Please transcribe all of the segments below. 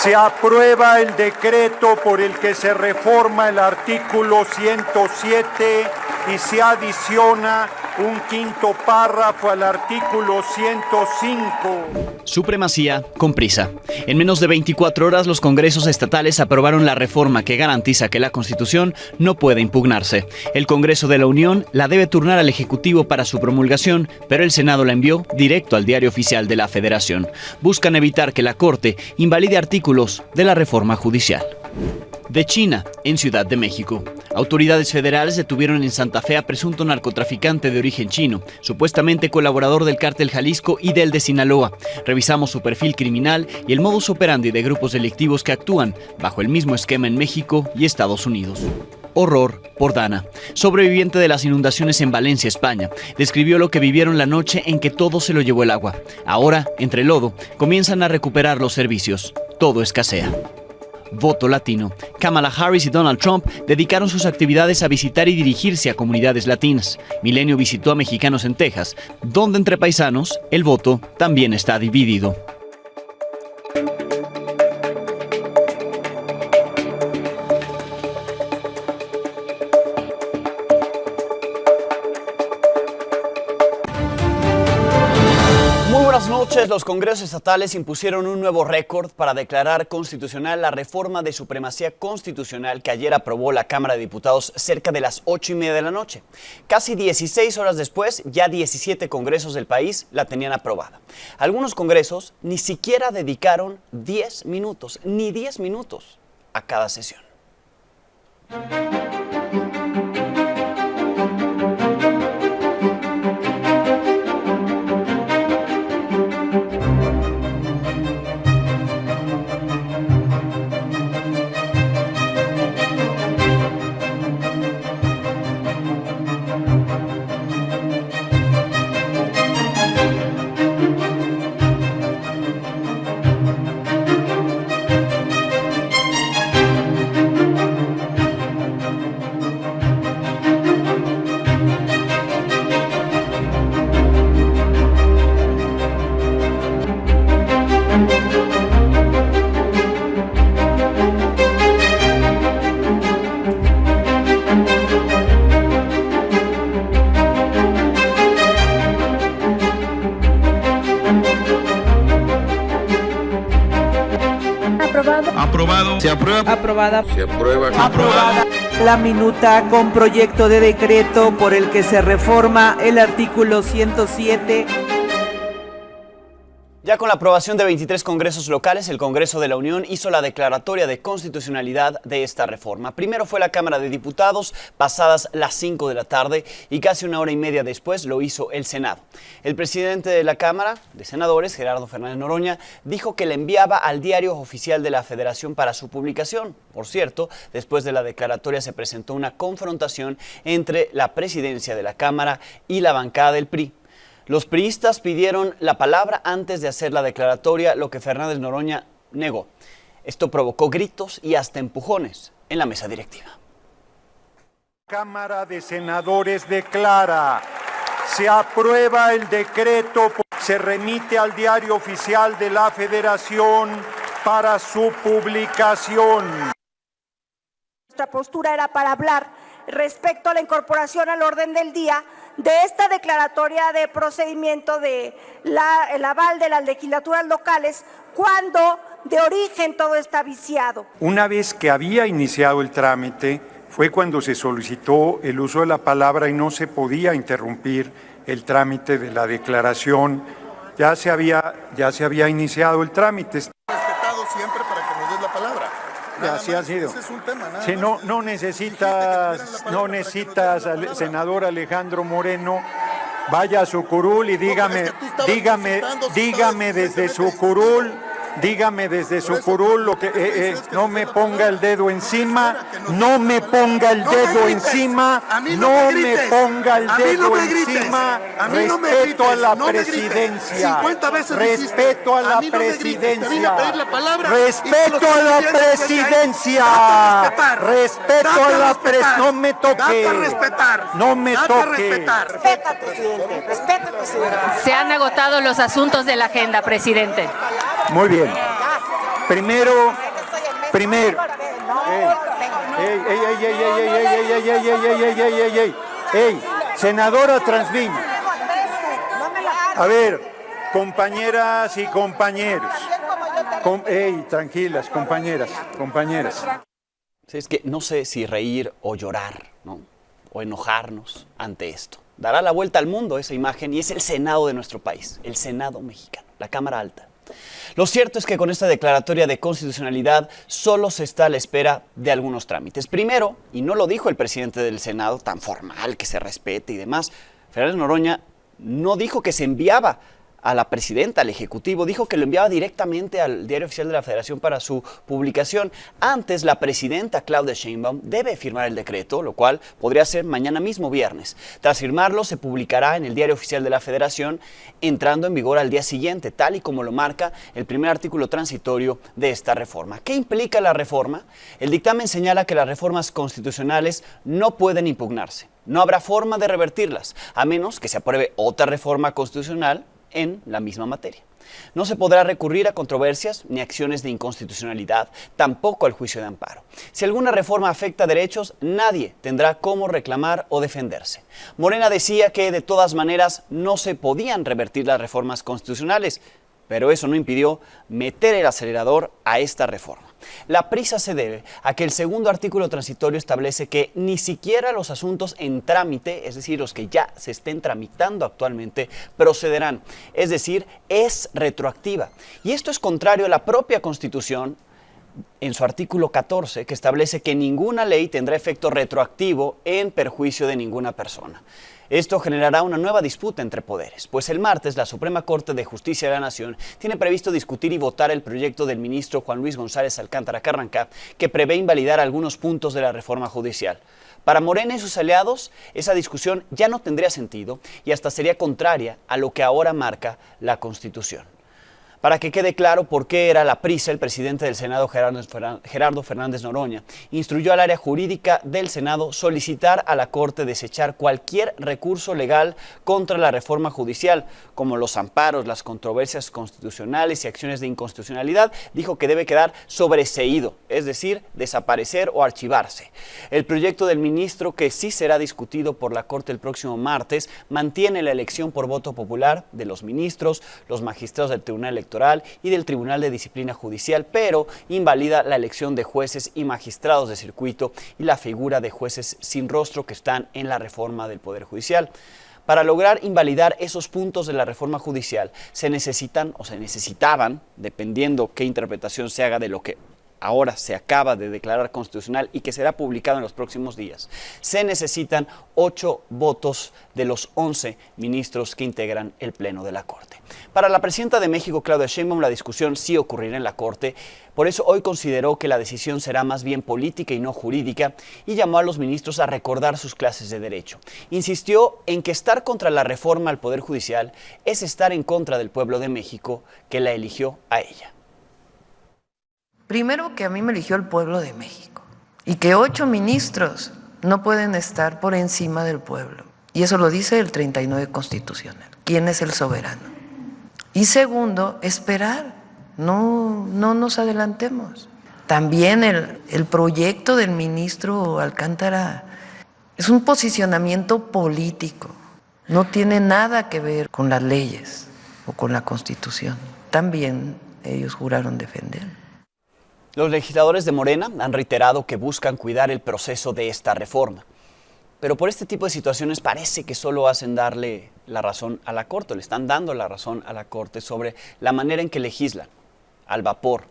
Se aprueba el decreto por el que se reforma el artículo 107 y se adiciona un quinto párrafo al artículo 105. Supremacía con prisa. En menos de 24 horas los congresos estatales aprobaron la reforma que garantiza que la Constitución no puede impugnarse. El Congreso de la Unión la debe turnar al Ejecutivo para su promulgación, pero el Senado la envió directo al Diario Oficial de la Federación. Buscan evitar que la Corte invalide artículos de la reforma judicial. De China, en Ciudad de México. Autoridades federales detuvieron en Santa Fe a presunto narcotraficante de origen chino, supuestamente colaborador del Cártel Jalisco y del de Sinaloa. Revisamos su perfil criminal y el modus operandi de grupos delictivos que actúan bajo el mismo esquema en México y Estados Unidos. Horror por Dana, sobreviviente de las inundaciones en Valencia, España, describió lo que vivieron la noche en que todo se lo llevó el agua. Ahora, entre lodo, comienzan a recuperar los servicios. Todo escasea. Voto latino. Kamala Harris y Donald Trump dedicaron sus actividades a visitar y dirigirse a comunidades latinas. Milenio visitó a mexicanos en Texas, donde entre paisanos el voto también está dividido. Buenas noches. Los congresos estatales impusieron un nuevo récord para declarar constitucional la reforma de supremacía constitucional que ayer aprobó la Cámara de Diputados cerca de las 8:30 de la noche. Casi 16 horas después, ya 17 congresos del país la tenían aprobada. Algunos congresos ni siquiera dedicaron 10 minutos, ni 10 minutos a cada sesión. Aprobado. Se aprueba. Aprobada. Se aprueba. Aprobada. La minuta con proyecto de decreto por el que se reforma el artículo 107. Ya con la aprobación de 23 congresos locales, el Congreso de la Unión hizo la declaratoria de constitucionalidad de esta reforma. Primero fue la Cámara de Diputados, pasadas las 5 de la tarde, y casi una hora y media después lo hizo el Senado. El presidente de la Cámara de Senadores, Gerardo Fernández Noroña, dijo que la enviaba al Diario Oficial de la Federación para su publicación. Por cierto, después de la declaratoria se presentó una confrontación entre la presidencia de la Cámara y la bancada del PRI. Los priistas pidieron la palabra antes de hacer la declaratoria, lo que Fernández Noroña negó. Esto provocó gritos y hasta empujones en la mesa directiva. Cámara de Senadores declara: se aprueba el decreto, se remite al Diario Oficial de la Federación para su publicación. Nuestra postura era para hablar respecto a la incorporación al orden del día de esta declaratoria de procedimiento de el aval de las legislaturas locales, cuando de origen todo está viciado. Una vez que había iniciado el trámite, fue cuando se solicitó el uso de la palabra y no se podía interrumpir el trámite de la declaración. Ya se había iniciado el trámite. Respetado siempre para que nos des la palabra. Así ha sido. Ese es un tema, nada sí, más. no necesitas, senador Alejandro Moreno, vaya a su curul y dígame desde su curul. Dígame desde su curul lo que no me ponga el dedo encima, no me ponga el dedo encima, no me ponga el dedo encima. Respeto a la presidencia. Respeto a la presidencia. Respeto a la presidencia. Respeto a la presidencia. No me toque. No me toque. Respeta, presidente. Respeta, presidente. Se han agotado los asuntos de la agenda, presidente. Muy bien. Primero. Ey, senadora Transviño. A ver, compañeras y compañeros. Tranquilas, compañeras. Sí, es que no sé si reír o llorar, ¿no? O enojarnos ante esto. Dará la vuelta al mundo esa imagen y es el Senado de nuestro país, el Senado mexicano, la Cámara Alta. Lo cierto es que con esta declaratoria de constitucionalidad solo se está a la espera de algunos trámites. Primero, y no lo dijo el presidente del Senado, tan formal, que se respete y demás, Fernández Noroña no dijo que se enviaba a la presidenta, al Ejecutivo, dijo que lo enviaba directamente al Diario Oficial de la Federación para su publicación. Antes, la presidenta Claudia Sheinbaum debe firmar el decreto, lo cual podría ser mañana mismo, viernes. Tras firmarlo, se publicará en el Diario Oficial de la Federación, entrando en vigor al día siguiente, tal y como lo marca el primer artículo transitorio de esta reforma. ¿Qué implica la reforma? El dictamen señala que las reformas constitucionales no pueden impugnarse. No habrá forma de revertirlas, a menos que se apruebe otra reforma constitucional en la misma materia. No se podrá recurrir a controversias ni acciones de inconstitucionalidad, tampoco al juicio de amparo. Si alguna reforma afecta derechos, nadie tendrá cómo reclamar o defenderse. Morena decía que de todas maneras no se podían revertir las reformas constitucionales, pero eso no impidió meter el acelerador a esta reforma. La prisa se debe a que el segundo artículo transitorio establece que ni siquiera los asuntos en trámite, es decir, los que ya se estén tramitando actualmente, procederán. Es decir, es retroactiva. Y esto es contrario a la propia Constitución, en su artículo 14, que establece que ninguna ley tendrá efecto retroactivo en perjuicio de ninguna persona. Esto generará una nueva disputa entre poderes, pues el martes la Suprema Corte de Justicia de la Nación tiene previsto discutir y votar el proyecto del ministro Juan Luis González Alcántara Carrancá, que prevé invalidar algunos puntos de la reforma judicial. Para Morena y sus aliados, esa discusión ya no tendría sentido y hasta sería contraria a lo que ahora marca la Constitución. Para que quede claro por qué era la prisa, el presidente del Senado, Gerardo Fernández Noroña, instruyó al área jurídica del Senado solicitar a la Corte desechar cualquier recurso legal contra la reforma judicial, como los amparos, las controversias constitucionales y acciones de inconstitucionalidad. Dijo que debe quedar sobreseído, es decir, desaparecer o archivarse. El proyecto del ministro, que sí será discutido por la Corte el próximo martes, mantiene la elección por voto popular de los ministros, los magistrados del Tribunal Electoral y del Tribunal de Disciplina Judicial, pero invalida la elección de jueces y magistrados de circuito y la figura de jueces sin rostro que están en la reforma del Poder Judicial. Para lograr invalidar esos puntos de la reforma judicial se necesitaban, dependiendo qué interpretación se haga de lo que ahora se acaba de declarar constitucional y que será publicado en los próximos días, se necesitan 8 votos de los 11 ministros que integran el Pleno de la Corte. Para la presidenta de México, Claudia Sheinbaum, la discusión sí ocurrirá en la Corte, por eso hoy consideró que la decisión será más bien política y no jurídica y llamó a los ministros a recordar sus clases de derecho. Insistió en que estar contra la reforma al Poder Judicial es estar en contra del pueblo de México que la eligió a ella. Primero, que a mí me eligió el pueblo de México y que 8 ministros no pueden estar por encima del pueblo. Y eso lo dice el 39 constitucional. ¿Quién es el soberano? Y segundo, esperar. No nos adelantemos. También el proyecto del ministro Alcántara es un posicionamiento político. No tiene nada que ver con las leyes o con la Constitución. También ellos juraron defender. Los legisladores de Morena han reiterado que buscan cuidar el proceso de esta reforma. Pero por este tipo de situaciones parece que solo hacen darle la razón a la Corte, le están dando la razón a la Corte sobre la manera en que legislan, al vapor,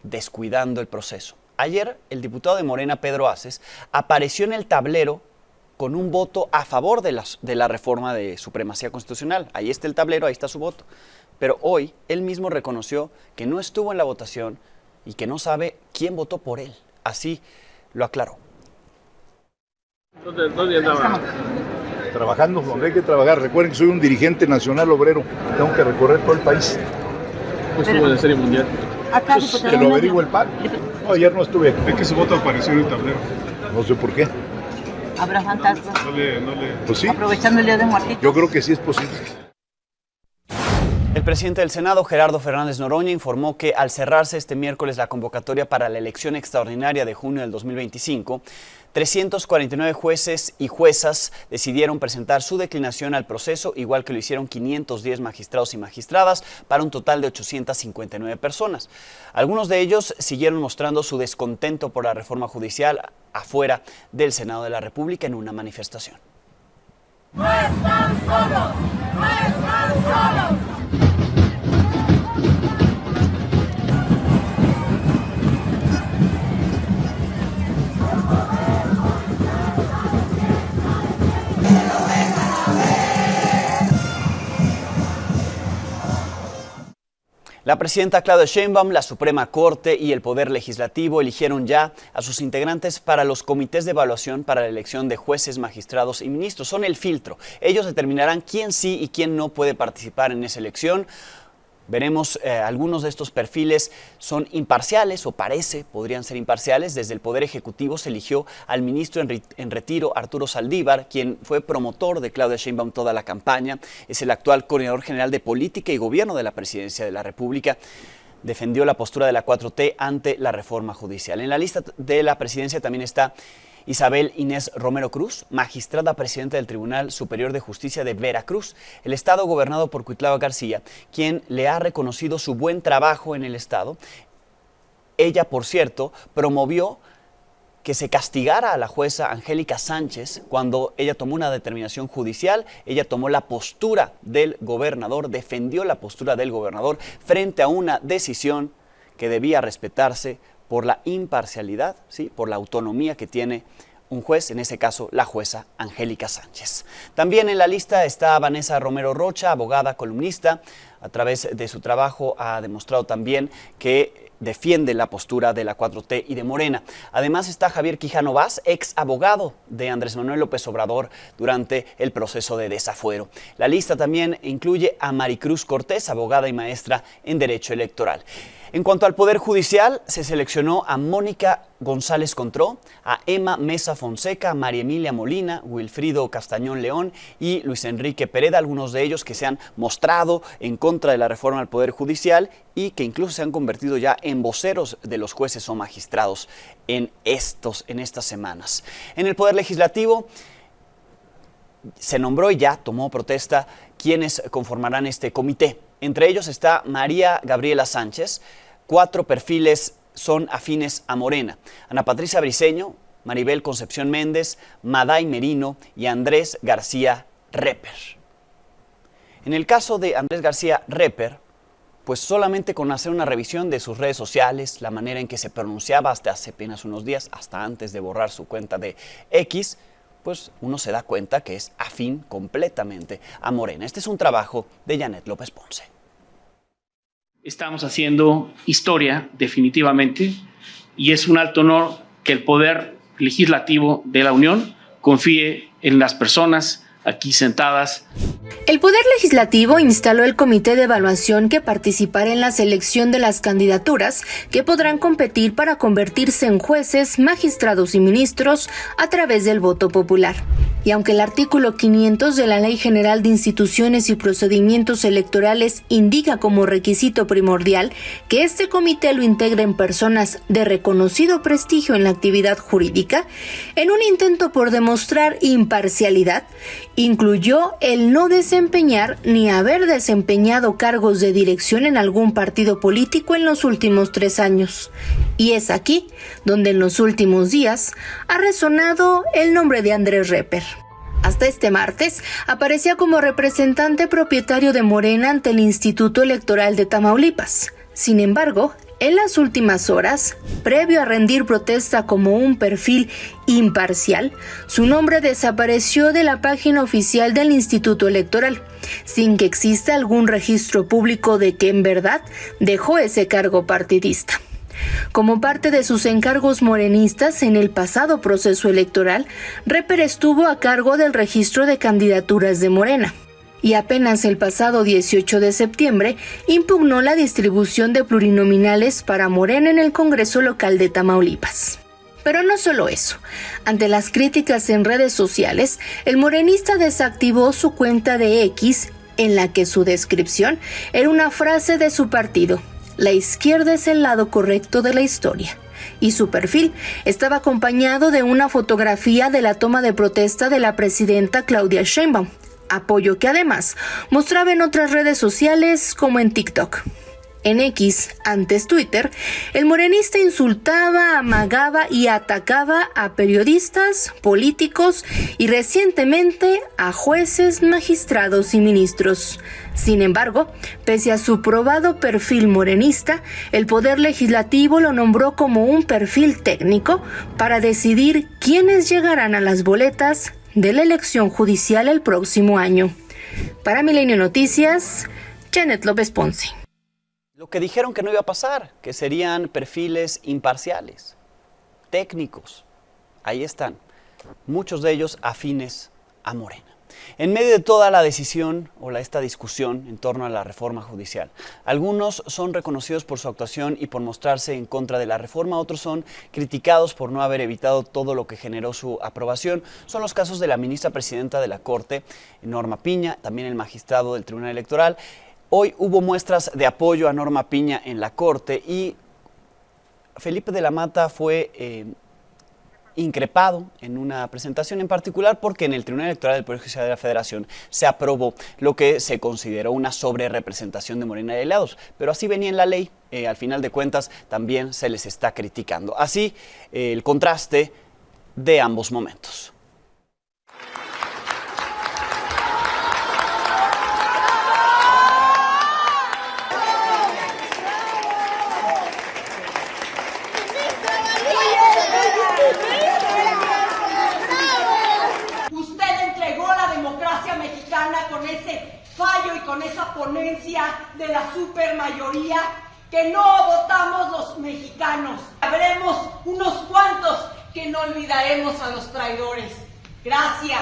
descuidando el proceso. Ayer, el diputado de Morena, Pedro Aces, apareció en el tablero con un voto a favor de la reforma de supremacía constitucional. Ahí está el tablero, ahí está su voto. Pero hoy, él mismo reconoció que no estuvo en la votación y que no sabe quién votó por él. Así lo aclaró. ¿Dónde andaba? Trabajando donde hay que trabajar. Recuerden que soy un dirigente nacional obrero. Tengo que recorrer todo el país. ¿Cómo estuvo en la Serie Mundial? Acá, que lo averigüe el PAN. No, ayer no estuve. Es que su voto apareció en el tablero. No sé por qué. ¿Habrá fantasmas? No le... Pues sí. Aprovechando el Día de Muertos. Yo creo que sí es posible. El presidente del Senado, Gerardo Fernández Noroña, informó que al cerrarse este miércoles la convocatoria para la elección extraordinaria de junio del 2025, 349 jueces y juezas decidieron presentar su declinación al proceso, igual que lo hicieron 510 magistrados y magistradas, para un total de 859 personas. Algunos de ellos siguieron mostrando su descontento por la reforma judicial afuera del Senado de la República en una manifestación. ¡No están solos! ¡No están solos! La presidenta Claudia Sheinbaum, la Suprema Corte y el Poder Legislativo eligieron ya a sus integrantes para los comités de evaluación para la elección de jueces, magistrados y ministros. Son el filtro. Ellos determinarán quién sí y quién no puede participar en esa elección. Veremos, algunos de estos perfiles son imparciales o podrían ser imparciales. Desde el Poder Ejecutivo se eligió al ministro en retiro, Arturo Saldívar, quien fue promotor de Claudia Sheinbaum toda la campaña. Es el actual coordinador general de Política y Gobierno de la Presidencia de la República. Defendió la postura de la 4T ante la reforma judicial. En la lista de la presidencia también está Isabel Inés Romero Cruz, magistrada presidenta del Tribunal Superior de Justicia de Veracruz, el estado gobernado por Cuitlava García, quien le ha reconocido su buen trabajo en el estado. Ella, por cierto, promovió que se castigara a la jueza Angélica Sánchez cuando ella tomó una determinación judicial. Ella tomó la postura del gobernador, defendió la postura del gobernador frente a una decisión que debía respetarse por la imparcialidad, ¿sí?, por la autonomía que tiene un juez, en ese caso la jueza Angélica Sánchez. También en la lista está Vanessa Romero Rocha, abogada, columnista. A través de su trabajo ha demostrado también que defiende la postura de la 4T y de Morena. Además está Javier Quijano Vaz, ex abogado de Andrés Manuel López Obrador durante el proceso de desafuero. La lista también incluye a Maricruz Cortés, abogada y maestra en Derecho Electoral. En cuanto al Poder Judicial, se seleccionó a Mónica González Contró, a Emma Mesa Fonseca, a María Emilia Molina, Wilfrido Castañón León y Luis Enrique Pereda, algunos de ellos que se han mostrado en contra de la reforma al Poder Judicial y que incluso se han convertido ya en voceros de los jueces o magistrados en estas semanas. En el Poder Legislativo se nombró y ya tomó protesta quienes conformarán este comité. Entre ellos está María Gabriela Sánchez. 4 perfiles son afines a Morena: Ana Patricia Briceño, Maribel Concepción Méndez, Maday Merino y Andrés García Reper. En el caso de Andrés García Reper, pues solamente con hacer una revisión de sus redes sociales, la manera en que se pronunciaba hasta hace apenas unos días, hasta antes de borrar su cuenta de X, pues uno se da cuenta que es afín completamente a Morena. Este es un trabajo de Janet López Ponce. Estamos haciendo historia, definitivamente, y es un alto honor que el Poder Legislativo de la Unión confíe en las personas aquí sentadas. El Poder Legislativo instaló el comité de evaluación que participará en la selección de las candidaturas que podrán competir para convertirse en jueces, magistrados y ministros a través del voto popular. Y aunque el artículo 500 de la Ley General de Instituciones y Procedimientos Electorales indica como requisito primordial que este comité lo integren personas de reconocido prestigio en la actividad jurídica, en un intento por demostrar imparcialidad, incluyó el no desempeñar ni haber desempeñado cargos de dirección en algún partido político en los últimos 3 años. Y es aquí donde en los últimos días ha resonado el nombre de Andrés Reper. Hasta este martes aparecía como representante propietario de Morena ante el Instituto Electoral de Tamaulipas. Sin embargo, en las últimas horas, previo a rendir protesta como un perfil imparcial, su nombre desapareció de la página oficial del Instituto Electoral, sin que exista algún registro público de que en verdad dejó ese cargo partidista. Como parte de sus encargos morenistas en el pasado proceso electoral, Reper estuvo a cargo del registro de candidaturas de Morena. Y apenas el pasado 18 de septiembre impugnó la distribución de plurinominales para Morena en el Congreso local de Tamaulipas. Pero no solo eso. Ante las críticas en redes sociales, el morenista desactivó su cuenta de X en la que su descripción era una frase de su partido: la izquierda es el lado correcto de la historia. Y su perfil estaba acompañado de una fotografía de la toma de protesta de la presidenta Claudia Sheinbaum, apoyo que además mostraba en otras redes sociales como en TikTok. En X, antes Twitter, el morenista insultaba, amagaba y atacaba a periodistas, políticos y recientemente a jueces, magistrados y ministros. Sin embargo, pese a su probado perfil morenista, el Poder Legislativo lo nombró como un perfil técnico para decidir quiénes llegarán a las boletas de la elección judicial el próximo año. Para Milenio Noticias, Janet López Ponce. Lo que dijeron que no iba a pasar, que serían perfiles imparciales, técnicos. Ahí están, muchos de ellos afines a Morena. En medio de toda la decisión o esta discusión en torno a la reforma judicial, algunos son reconocidos por su actuación y por mostrarse en contra de la reforma, otros son criticados por no haber evitado todo lo que generó su aprobación. Son los casos de la ministra presidenta de la Corte, Norma Piña, también el magistrado del Tribunal Electoral. Hoy hubo muestras de apoyo a Norma Piña en la Corte y Felipe de la Mata fue increpado en una presentación en particular porque en el Tribunal Electoral del Poder Judicial de la Federación se aprobó lo que se consideró una sobrerepresentación de Morena y aliados, pero así venía en la ley, al final de cuentas también se les está criticando. Así el contraste de ambos momentos. Con ese fallo y con esa ponencia de la supermayoría que no votamos los mexicanos. Habremos unos cuantos que no olvidaremos a los traidores. Gracias.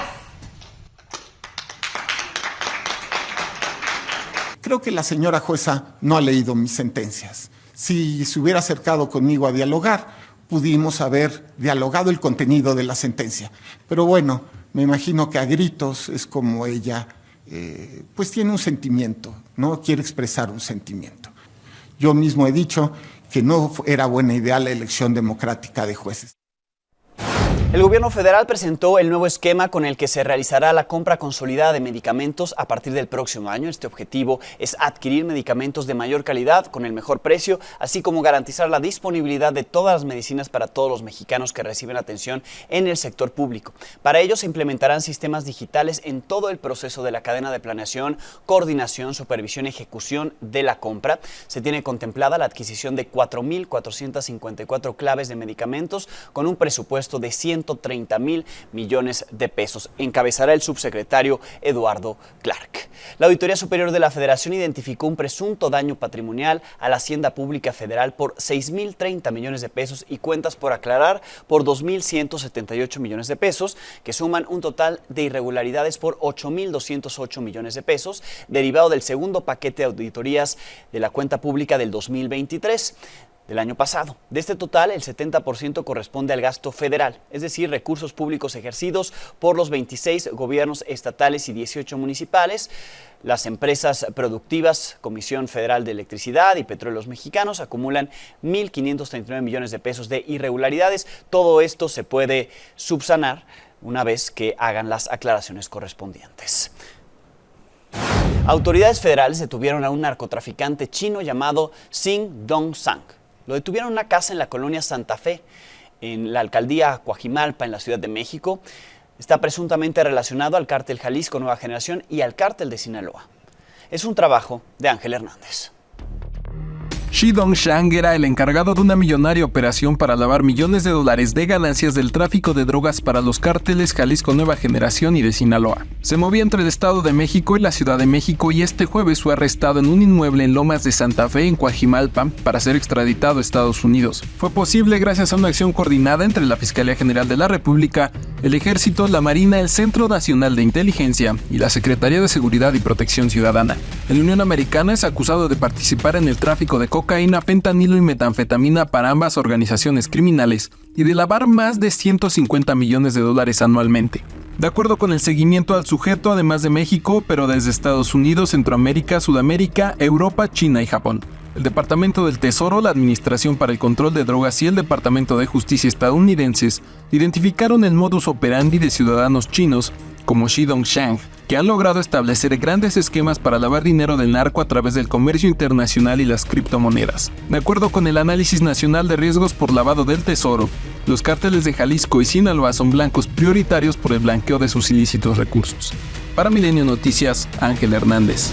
Creo que la señora jueza no ha leído mis sentencias. Si se hubiera acercado conmigo a dialogar, pudimos haber dialogado el contenido de la sentencia. Pero bueno, me imagino que a gritos es como ella, pues tiene un sentimiento, ¿no? Quiere expresar un sentimiento. Yo mismo he dicho que no era buena idea la elección democrática de jueces. El gobierno federal presentó el nuevo esquema con el que se realizará la compra consolidada de medicamentos a partir del próximo año. Este objetivo es adquirir medicamentos de mayor calidad con el mejor precio, así como garantizar la disponibilidad de todas las medicinas para todos los mexicanos que reciben atención en el sector público. Para ello se implementarán sistemas digitales en todo el proceso de la cadena de planeación, coordinación, supervisión y ejecución de la compra. Se tiene contemplada la adquisición de 4.454 claves de medicamentos con un presupuesto de 130,000 millones de pesos. Encabezará el subsecretario Eduardo Clark. La Auditoría Superior de la Federación identificó un presunto daño patrimonial a la Hacienda Pública Federal por 6,030 millones de pesos y cuentas por aclarar por 2,178 millones de pesos, que suman un total de irregularidades por 8,208 millones de pesos, derivado del segundo paquete de auditorías de la cuenta pública del 2023. Del año pasado. De este total, el 70% corresponde al gasto federal, es decir, recursos públicos ejercidos por los 26 gobiernos estatales y 18 municipales. Las empresas productivas, Comisión Federal de Electricidad y Petróleos Mexicanos, acumulan 1,539 millones de pesos de irregularidades. Todo esto se puede subsanar una vez que hagan las aclaraciones correspondientes. Autoridades federales detuvieron a un narcotraficante chino llamado Xin Dongsang. Lo detuvieron en una casa en la colonia Santa Fe, en la alcaldía Coajimalpa, en la Ciudad de México. Está presuntamente relacionado al cártel Jalisco Nueva Generación y al cártel de Sinaloa. Es un trabajo de Ángel Hernández. Shi Dongsang era el encargado de una millonaria operación para lavar millones de dólares de ganancias del tráfico de drogas para los cárteles Jalisco Nueva Generación y de Sinaloa. Se movía entre el Estado de México y la Ciudad de México y este jueves fue arrestado en un inmueble en Lomas de Santa Fe, en Coajimalpa, para ser extraditado a Estados Unidos. Fue posible gracias a una acción coordinada entre la Fiscalía General de la República, el Ejército, la Marina, el Centro Nacional de Inteligencia y la Secretaría de Seguridad y Protección Ciudadana. En la Unión Americana es acusado de participar en el tráfico de cocaína, fentanilo y metanfetamina para ambas organizaciones criminales y de lavar más de 150 millones de dólares anualmente. De acuerdo con el seguimiento al sujeto, además de México, pero desde Estados Unidos, Centroamérica, Sudamérica, Europa, China y Japón. El Departamento del Tesoro, la Administración para el Control de Drogas y el Departamento de Justicia estadounidenses identificaron el modus operandi de ciudadanos chinos como Shi Dongshang, que han logrado establecer grandes esquemas para lavar dinero del narco a través del comercio internacional y las criptomonedas. De acuerdo con el Análisis Nacional de Riesgos por Lavado del Tesoro, los cárteles de Jalisco y Sinaloa son blancos prioritarios por el blanqueo de sus ilícitos recursos. Para Milenio Noticias, Ángel Hernández.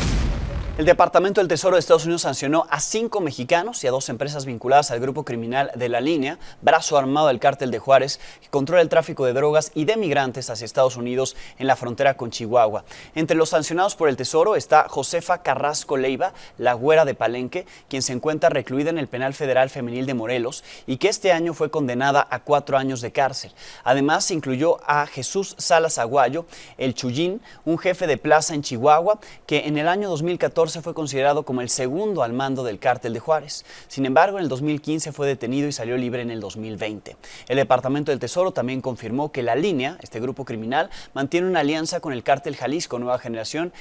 El Departamento del Tesoro de Estados Unidos sancionó a 5 mexicanos y a 2 empresas vinculadas al grupo criminal de La Línea, brazo armado del Cártel de Juárez, que controla el tráfico de drogas y de migrantes hacia Estados Unidos en la frontera con Chihuahua. Entre los sancionados por el Tesoro está Josefa Carrasco Leiva, la güera de Palenque, quien se encuentra recluida en el Penal Federal Femenil de Morelos y que este año fue condenada a 4 años de cárcel. Además, se incluyó a Jesús Salas Aguayo, el Chuyín, un jefe de plaza en Chihuahua, que en el año 2014 fue considerado como el segundo al mando del Cártel de Juárez. Sin embargo, en el 2015 fue detenido y salió libre en el 2020. El Departamento del Tesoro también confirmó que La Línea, este grupo criminal, mantiene una alianza con el Cártel Jalisco Nueva Generación,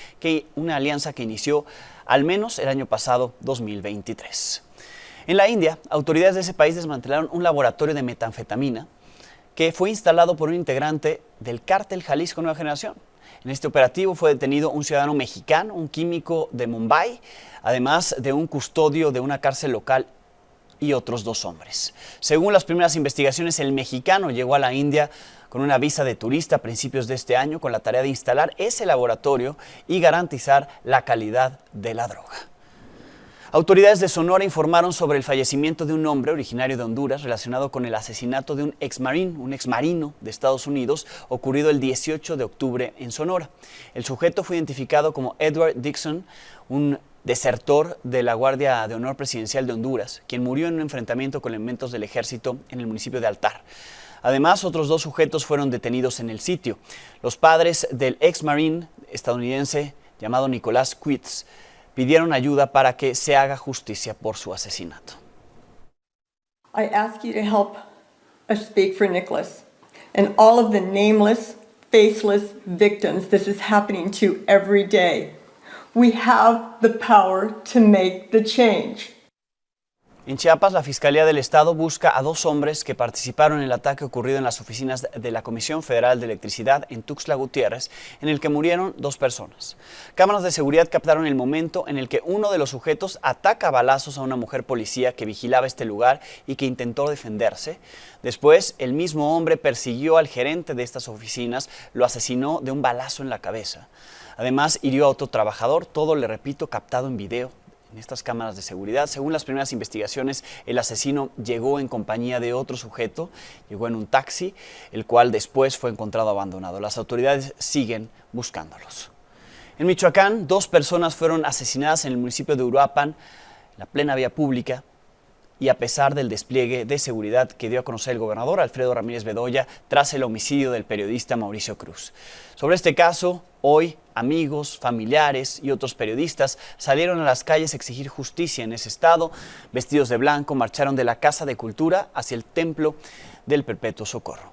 una alianza que inició al menos el año pasado, 2023. En la India, autoridades de ese país desmantelaron un laboratorio de metanfetamina que fue instalado por un integrante del Cártel Jalisco Nueva Generación. En este operativo fue detenido un ciudadano mexicano, un químico de Mumbai, además de un custodio de una cárcel local y otros 2 hombres. Según las primeras investigaciones, el mexicano llegó a la India con una visa de turista a principios de este año con la tarea de instalar ese laboratorio y garantizar la calidad de la droga. Autoridades de Sonora informaron sobre el fallecimiento de un hombre originario de Honduras relacionado con el asesinato de un exmarino de Estados Unidos ocurrido el 18 de octubre en Sonora. El sujeto fue identificado como Edward Dixon, un desertor de la Guardia de Honor Presidencial de Honduras, quien murió en un enfrentamiento con elementos del ejército en el municipio de Altar. Además, otros 2 sujetos fueron detenidos en el sitio. Los padres del exmarine estadounidense llamado Nicolás Quitz pidieron ayuda para que se haga justicia por su asesinato. I ask you to help us speak for Nicholas and all of the nameless, faceless victims this is happening to every day. We have the power to make the change. En Chiapas, la Fiscalía del Estado busca a 2 hombres que participaron en el ataque ocurrido en las oficinas de la Comisión Federal de Electricidad en Tuxtla Gutiérrez, en el que murieron 2 personas. Cámaras de seguridad captaron el momento en el que uno de los sujetos ataca a balazos a una mujer policía que vigilaba este lugar y que intentó defenderse. Después, el mismo hombre persiguió al gerente de estas oficinas, lo asesinó de un balazo en la cabeza. Además, hirió a otro trabajador, todo, le repito, captado en video en estas cámaras de seguridad. Según las primeras investigaciones, el asesino llegó en compañía de otro sujeto, llegó en un taxi, el cual después fue encontrado abandonado. Las autoridades siguen buscándolos. En Michoacán, 2 personas fueron asesinadas en el municipio de Uruapan, en la plena vía pública, y a pesar del despliegue de seguridad que dio a conocer el gobernador Alfredo Ramírez Bedoya tras el homicidio del periodista Mauricio Cruz. Sobre este caso, hoy amigos, familiares y otros periodistas salieron a las calles a exigir justicia en ese estado. Vestidos de blanco, marcharon de la Casa de Cultura hacia el Templo del Perpetuo Socorro.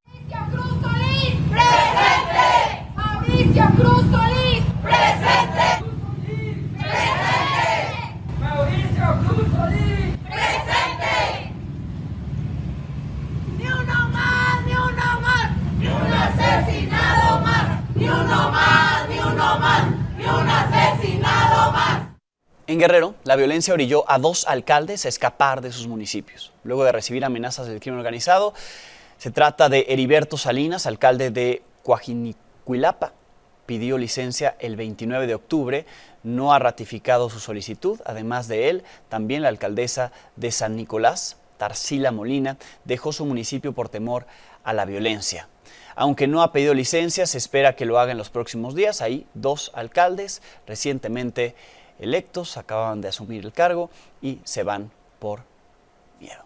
Mauricio Cruz Solís, presente. Mauricio Cruz Solís, presente. Mauricio Cruz Solís, presente. Ni uno más, ni uno más, ni un asesinado más, ni uno más, ni uno más, ni un asesinado más. En Guerrero, la violencia orilló a 2 alcaldes a escapar de sus municipios. Luego de recibir amenazas del crimen organizado, se trata de Heriberto Salinas, alcalde de Coajinicuilapa. Pidió licencia el 29 de octubre, no ha ratificado su solicitud. Además de él, también la alcaldesa de San Nicolás, Tarsila Molina, dejó su municipio por temor a la violencia. Aunque no ha pedido licencia, se espera que lo haga en los próximos días. Hay 2 alcaldes recientemente electos, acaban de asumir el cargo y se van por miedo.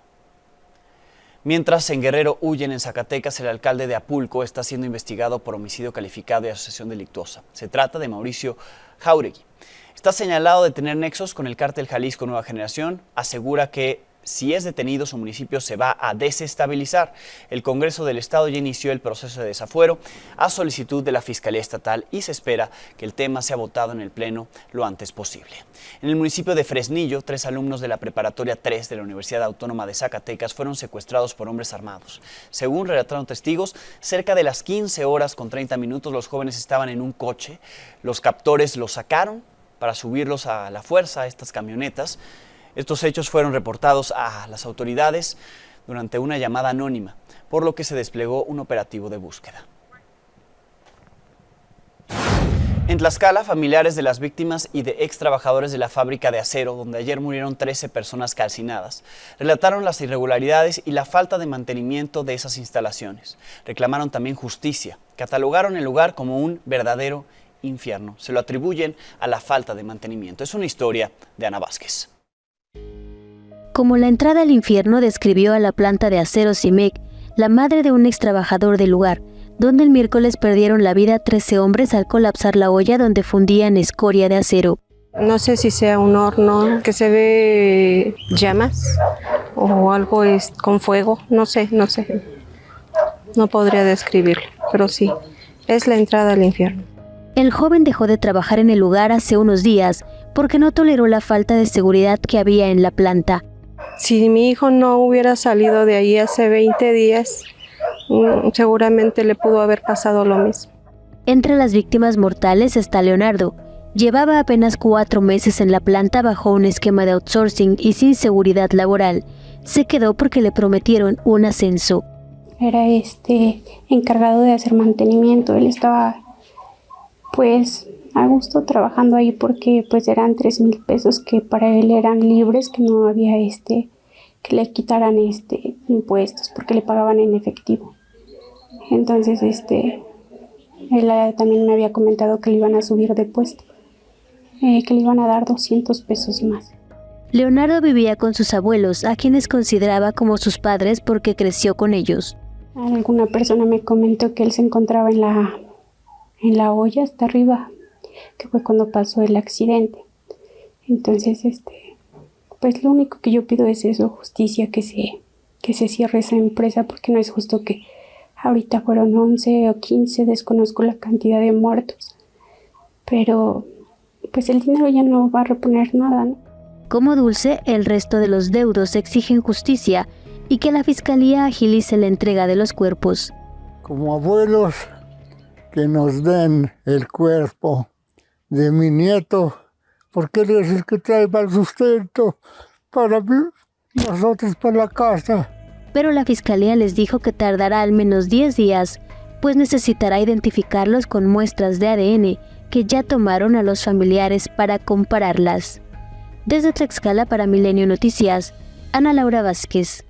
Mientras en Guerrero huyen en Zacatecas, el alcalde de Apulco está siendo investigado por homicidio calificado y asociación delictuosa. Se trata de Mauricio Jáuregui. Está señalado de tener nexos con el Cártel Jalisco Nueva Generación. Asegura que si es detenido, su municipio se va a desestabilizar. El Congreso del Estado ya inició el proceso de desafuero a solicitud de la Fiscalía Estatal y se espera que el tema sea votado en el Pleno lo antes posible. En el municipio de Fresnillo, 3 alumnos de la Preparatoria 3 de la Universidad Autónoma de Zacatecas fueron secuestrados por hombres armados. Según relataron testigos, cerca de las 15 horas con 30 minutos los jóvenes estaban en un coche. Los captores los sacaron para subirlos a la fuerza a estas camionetas. Estos hechos fueron reportados a las autoridades durante una llamada anónima, por lo que se desplegó un operativo de búsqueda. En Tlaxcala, familiares de las víctimas y de ex trabajadores de la fábrica de acero, donde ayer murieron 13 personas calcinadas, relataron las irregularidades y la falta de mantenimiento de esas instalaciones. Reclamaron también justicia, catalogaron el lugar como un verdadero infierno. Se lo atribuyen a la falta de mantenimiento. Es una historia de Ana Vázquez. Como la entrada al infierno describió a la planta de acero CIMEC, la madre de un ex trabajador del lugar, donde el miércoles perdieron la vida 13 hombres al colapsar la olla donde fundían escoria de acero. No sé si sea un horno que se ve llamas o algo con fuego, no sé. No podría describirlo, pero sí, es la entrada al infierno. El joven dejó de trabajar en el lugar hace unos días porque no toleró la falta de seguridad que había en la planta. Si mi hijo no hubiera salido de ahí hace 20 días, seguramente le pudo haber pasado lo mismo. Entre las víctimas mortales está Leonardo. Llevaba apenas 4 meses en la planta bajo un esquema de outsourcing y sin seguridad laboral. Se quedó porque le prometieron un ascenso. Era encargado de hacer mantenimiento. Él estaba a gusto trabajando ahí porque eran 3,000 pesos que para él eran libres, que no había que le quitaran impuestos porque le pagaban en efectivo. Entonces él también me había comentado que le iban a subir de puesto, que le iban a dar 200 pesos más. Leonardo vivía con sus abuelos, a quienes consideraba como sus padres porque creció con ellos. Alguna persona me comentó que él se encontraba en la olla hasta arriba, que fue cuando pasó el accidente. Entonces, lo único que yo pido es eso, justicia, que se cierre esa empresa, porque no es justo que ahorita fueron 11 o 15, desconozco la cantidad de muertos, pero el dinero ya no va a reponer nada, ¿no? Como Dulce, el resto de los deudos exigen justicia y que la Fiscalía agilice la entrega de los cuerpos. Como abuelos, que nos den el cuerpo de mi nieto, porque él es el que trae para el sustento, para nosotros, para la casa. Pero la Fiscalía les dijo que tardará al menos 10 días, pues necesitará identificarlos con muestras de ADN que ya tomaron a los familiares para compararlas. Desde Tlaxcala para Milenio Noticias, Ana Laura Vázquez.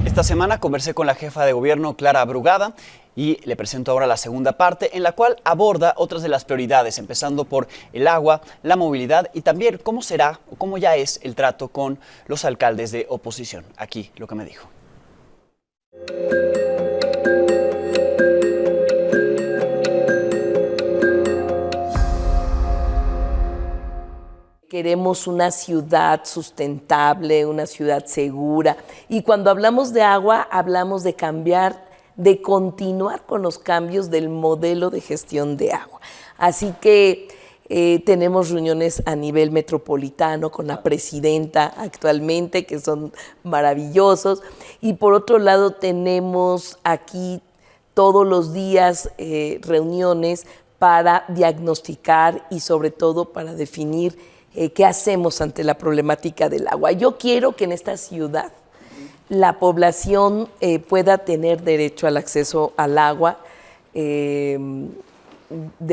Esta semana conversé con la jefa de gobierno, Clara Brugada, y le presento ahora la segunda parte, en la cual aborda otras de las prioridades, empezando por el agua, la movilidad y también cómo será o cómo ya es el trato con los alcaldes de oposición. Aquí lo que me dijo. Queremos una ciudad sustentable, una ciudad segura. Y cuando hablamos de agua, hablamos de cambiar, de continuar con los cambios del modelo de gestión de agua. Así que tenemos reuniones a nivel metropolitano con la presidenta actualmente, que son maravillosos. Y por otro lado, tenemos aquí todos los días reuniones para diagnosticar y sobre todo para definir qué hacemos ante la problemática del agua. Yo quiero que en esta ciudad la población pueda tener derecho al acceso al agua de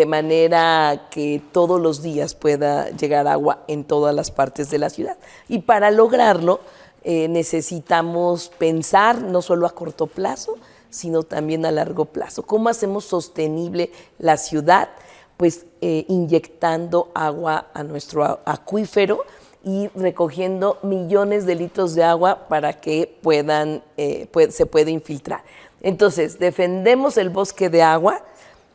manera que todos los días pueda llegar agua en todas las partes de la ciudad. Y para lograrlo necesitamos pensar no solo a corto plazo, sino también a largo plazo. ¿Cómo hacemos sostenible la ciudad? Pues inyectando agua a nuestro acuífero y recogiendo millones de litros de agua para que se pueda infiltrar. Entonces, defendemos el bosque de agua,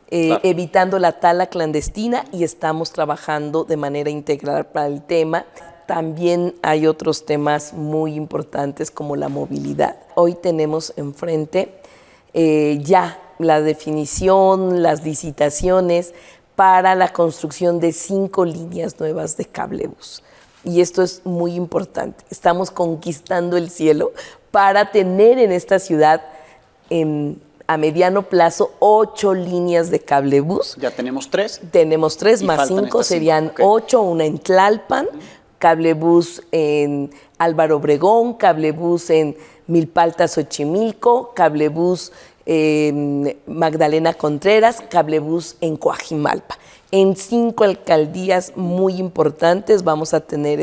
evitando la tala clandestina y estamos trabajando de manera integral para el tema. también hay otros temas muy importantes como la movilidad. Hoy tenemos enfrente ya la definición, las licitaciones para la construcción de 5 líneas nuevas de cablebús. Y esto es muy importante. Estamos conquistando el cielo para tener en esta ciudad a mediano plazo 8 líneas de cablebús. Ya tenemos 3. Tenemos 3 más 5, serían 8, una en Tlalpan, cablebús en Álvaro Obregón, cablebús en Milpalta, Xochimilco, cablebús en Magdalena Contreras, cablebús en Coajimalpa. En 5 alcaldías muy importantes vamos a tener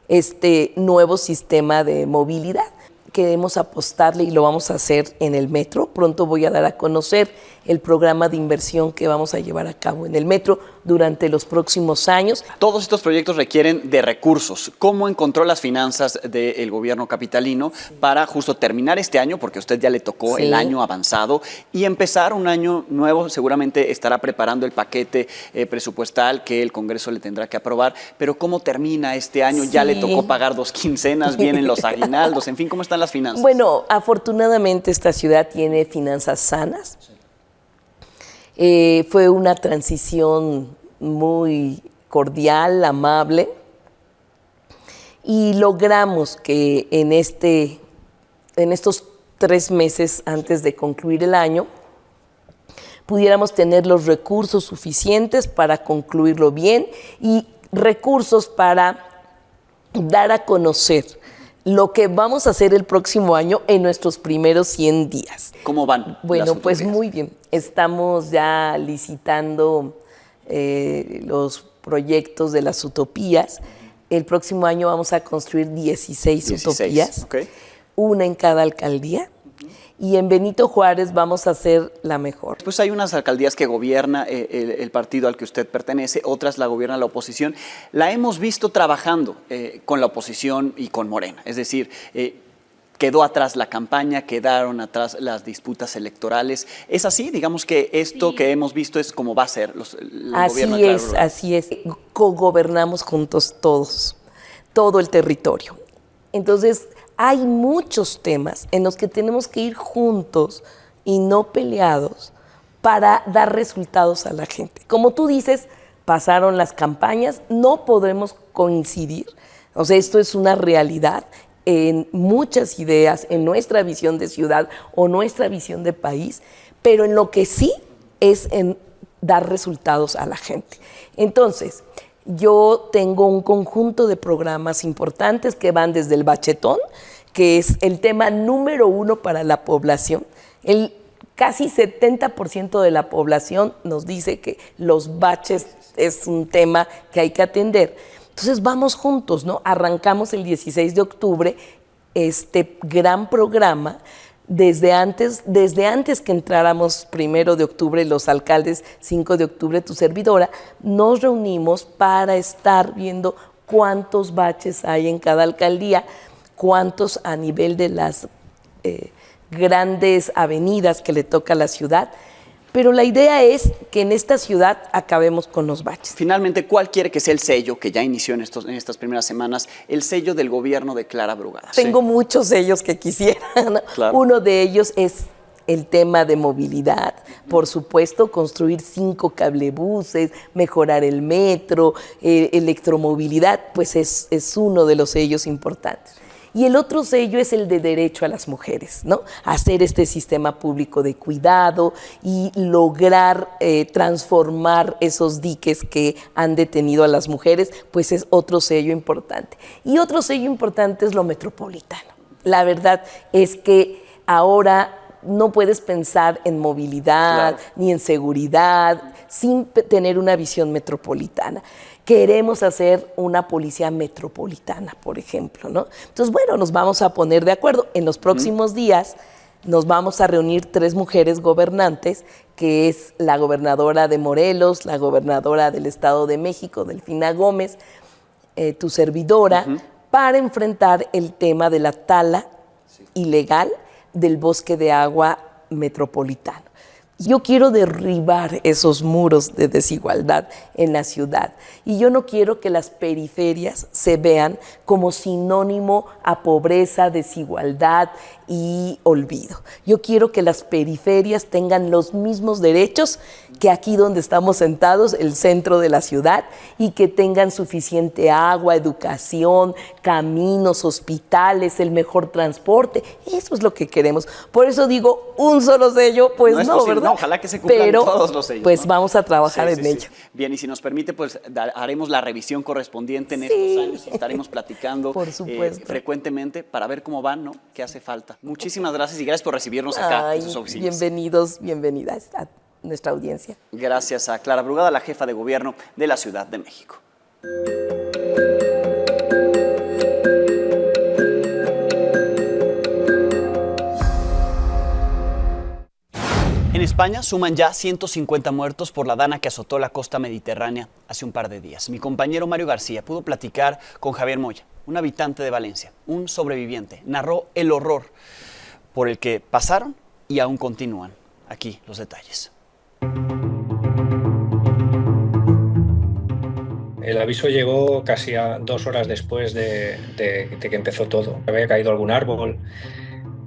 este nuevo sistema de movilidad. Queremos apostarle y lo vamos a hacer en el metro. Pronto voy a dar a conocer el programa de inversión que vamos a llevar a cabo en el metro durante los próximos años. Todos estos proyectos requieren de recursos. ¿Cómo encontró las finanzas del gobierno capitalino para justo terminar este año, porque a usted ya le tocó el año avanzado, y empezar un año nuevo? Seguramente estará preparando el paquete presupuestal que el Congreso le tendrá que aprobar, pero ¿cómo termina este año? Ya le tocó pagar 2 quincenas, vienen los aguinaldos, en fin, ¿cómo están las finanzas? Bueno, afortunadamente esta ciudad tiene finanzas sanas. Fue una transición muy cordial, amable, y logramos que en estos 3 meses antes de concluir el año pudiéramos tener los recursos suficientes para concluirlo bien y recursos para dar a conocer lo que vamos a hacer el próximo año en nuestros primeros 100 días. ¿Cómo van? Bueno, pues muy bien. Estamos ya licitando los proyectos de las utopías. El próximo año vamos a construir 16 utopías, una en cada alcaldía. Y en Benito Juárez vamos a hacer la mejor. Pues hay unas alcaldías que gobierna el partido al que usted pertenece, otras la gobierna la oposición. La hemos visto trabajando con la oposición y con Morena. Es decir, quedó atrás la campaña, quedaron atrás las disputas electorales. ¿Es así? Digamos que esto que hemos visto es como va a ser el gobierno de Clara Brugada. Así es. Cogobernamos juntos todos, todo el territorio. Entonces, hay muchos temas en los que tenemos que ir juntos y no peleados para dar resultados a la gente. Como tú dices, pasaron las campañas, no podremos coincidir. O sea, esto es una realidad en muchas ideas, en nuestra visión de ciudad o nuestra visión de país, pero en lo que sí es en dar resultados a la gente. Entonces, yo tengo un conjunto de programas importantes que van desde el bachetón, que es el tema número 1 para la población. El casi 70% de la población nos dice que los baches es un tema que hay que atender. Entonces vamos juntos, ¿no? Arrancamos el 16 de octubre este gran programa. Desde antes que entráramos 1 de octubre, los alcaldes, 5 de octubre, tu servidora, nos reunimos para estar viendo cuántos baches hay en cada alcaldía, cuántos a nivel de las grandes avenidas que le toca a la ciudad. Pero la idea es que en esta ciudad acabemos con los baches. Finalmente, ¿cuál quiere que sea el sello que ya inició en estas primeras semanas, el sello del gobierno de Clara Brugada? Tengo muchos sellos que quisiera, ¿no? Claro. Uno de ellos es el tema de movilidad. Por supuesto, construir 5 cablebuses, mejorar el metro, electromovilidad, pues es uno de los sellos importantes. Y el otro sello es el de derecho a las mujeres, ¿no? Hacer este sistema público de cuidado y lograr transformar esos diques que han detenido a las mujeres, pues es otro sello importante. Y otro sello importante es lo metropolitano. La verdad es que ahora no puedes pensar en movilidad, ni en seguridad sin tener una visión metropolitana. Queremos hacer una policía metropolitana, por ejemplo, ¿no? Entonces, bueno, nos vamos a poner de acuerdo. En los próximos días nos vamos a reunir 3 mujeres gobernantes, que es la gobernadora de Morelos, la gobernadora del Estado de México, Delfina Gómez, tu servidora, para enfrentar el tema de la tala ilegal del bosque de agua metropolitano. Yo quiero derribar esos muros de desigualdad en la ciudad y yo no quiero que las periferias se vean como sinónimo a pobreza, desigualdad y olvido. Yo quiero que las periferias tengan los mismos derechos que aquí donde estamos sentados, el centro de la ciudad, y que tengan suficiente agua, educación, caminos, hospitales, el mejor transporte. Eso es lo que queremos. Por eso digo, un solo sello, pues no, ¿verdad? No, ojalá que se cumplan todos los sellos. Pues ¿no? vamos a trabajar en ello. Bien, y si nos permite, pues haremos la revisión correspondiente en estos años y estaremos platicando por supuesto. Frecuentemente para ver cómo van, ¿no? ¿Qué hace falta? Muchísimas gracias y gracias por recibirnos acá en sus oficinas. Bienvenidos, bienvenidas a nuestra audiencia. Gracias a Clara Brugada, la jefa de gobierno de la Ciudad de México. En España suman ya 150 muertos por la dana que azotó la costa mediterránea hace un par de días. Mi compañero Mario García pudo platicar con Javier Moya, un habitante de Valencia, un sobreviviente. Narró el horror por el que pasaron y aún continúan. Aquí los detalles. El aviso llegó casi a 2 horas después de que empezó todo. Había caído algún árbol,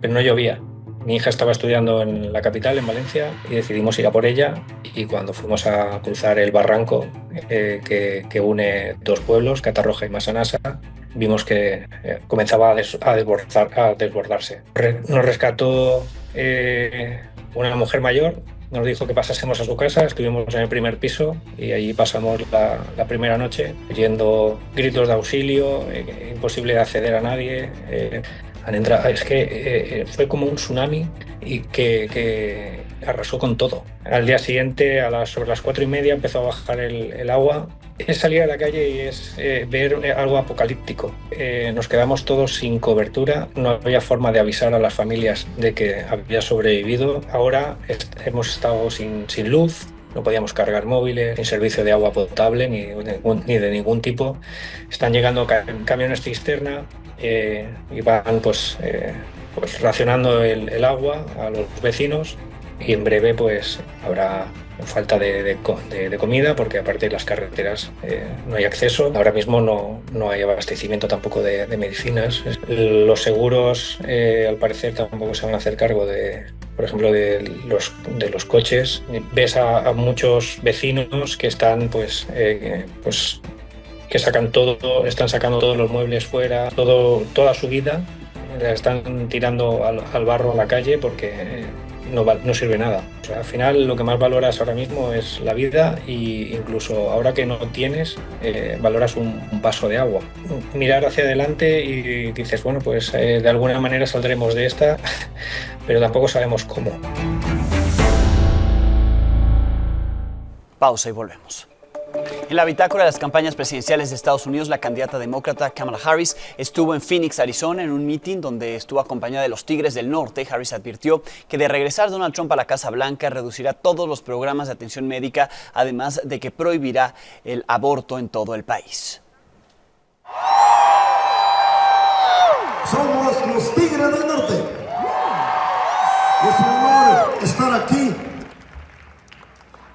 pero no llovía. Mi hija estaba estudiando en la capital, en Valencia, y decidimos ir a por ella. Y cuando fuimos a cruzar el barranco que une 2 pueblos, Catarroja y Massanassa, vimos que comenzaba a desbordarse. Nos rescató una mujer mayor, nos dijo que pasásemos a su casa. Estuvimos en el primer piso y allí pasamos la primera noche oyendo gritos de auxilio, imposible de acceder a nadie. Es que fue como un tsunami y que arrasó con todo. Al día siguiente, sobre las 4:30, empezó a bajar el agua. Es salir a la calle y es ver algo apocalíptico. Nos quedamos todos sin cobertura, no había forma de avisar a las familias de que había sobrevivido. Ahora hemos estado sin luz, no podíamos cargar móviles, sin servicio de agua potable ni de ningún tipo. Están llegando camiones cisterna y van pues racionando el agua a los vecinos, y en breve pues habrá falta de comida, porque aparte de las carreteras no hay acceso. Ahora mismo no hay abastecimiento tampoco de medicinas. Los seguros al parecer tampoco se van a hacer cargo por ejemplo, de los coches. Ves a muchos vecinos que están que están sacando todos los muebles fuera, toda su vida la están tirando al barro, a la calle, porque no sirve nada. O sea, al final lo que más valoras ahora mismo es la vida, y incluso ahora que no tienes, valoras un vaso de agua. Mirar hacia adelante y dices, bueno, pues de alguna manera saldremos de esta, pero tampoco sabemos cómo. Pausa y volvemos. En la bitácora de las campañas presidenciales de Estados Unidos, la candidata demócrata Kamala Harris estuvo en Phoenix, Arizona, en un mitin donde estuvo acompañada de los Tigres del Norte. Harris advirtió que de regresar Donald Trump a la Casa Blanca reducirá todos los programas de atención médica, además de que prohibirá el aborto en todo el país. Somos los Tigres del Norte. Es un honor estar aquí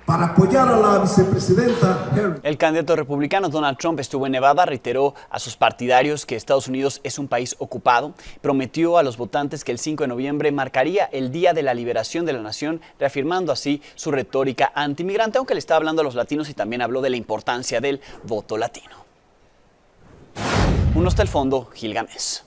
para apoyar a la vicepresidenta Harris. El candidato republicano Donald Trump estuvo en Nevada, reiteró a sus partidarios que Estados Unidos es un país ocupado, prometió a los votantes que el 5 de noviembre marcaría el Día de la Liberación de la Nación, reafirmando así su retórica antimigrante, aunque le estaba hablando a los latinos y también habló de la importancia del voto latino. Uno hasta el fondo, Gilgamesh.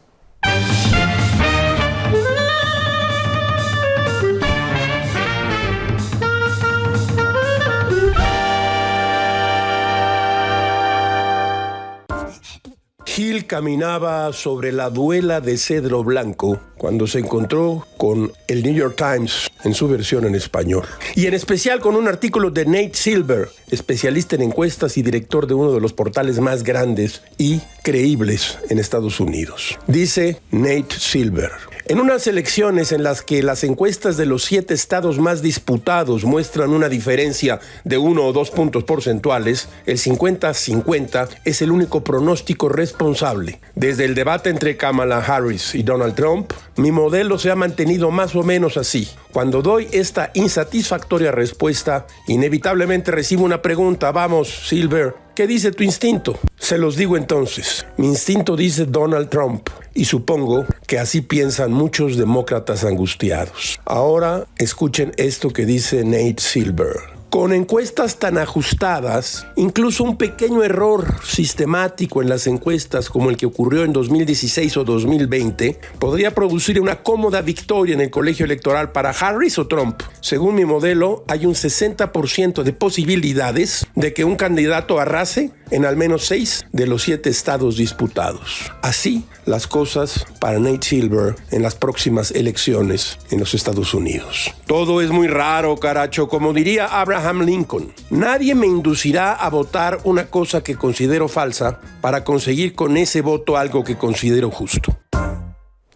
Gil caminaba sobre la duela de cedro blanco cuando se encontró con el New York Times en su versión en español. Y en especial con un artículo de Nate Silver, especialista en encuestas y director de uno de los portales más grandes y creíbles en Estados Unidos. Dice Nate Silver: En unas elecciones en las que las encuestas de los 7 estados más disputados muestran una diferencia de 1 o 2 puntos porcentuales, el 50-50 es el único pronóstico responsable. Desde el debate entre Kamala Harris y Donald Trump, mi modelo se ha mantenido más o menos así. Cuando doy esta insatisfactoria respuesta, inevitablemente recibo una pregunta: vamos, Silver, ¿qué dice tu instinto? Se los digo entonces. Mi instinto dice Donald Trump, y supongo que así piensan muchos demócratas angustiados. Ahora escuchen esto que dice Nate Silver. Con encuestas tan ajustadas, incluso un pequeño error sistemático en las encuestas como el que ocurrió en 2016 o 2020 podría producir una cómoda victoria en el colegio electoral para Harris o Trump. Según mi modelo, hay un 60% de posibilidades de que un candidato arrase en al menos 6 de los 7 estados disputados. Así las cosas para Nate Silver en las próximas elecciones en los Estados Unidos. Todo es muy raro, caracho, como diría Abraham Lincoln. Nadie me inducirá a votar una cosa que considero falsa para conseguir con ese voto algo que considero justo.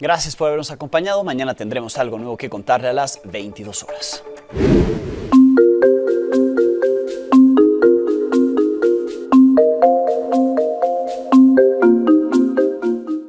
Gracias por habernos acompañado. Mañana tendremos algo nuevo que contarle a las 22 horas.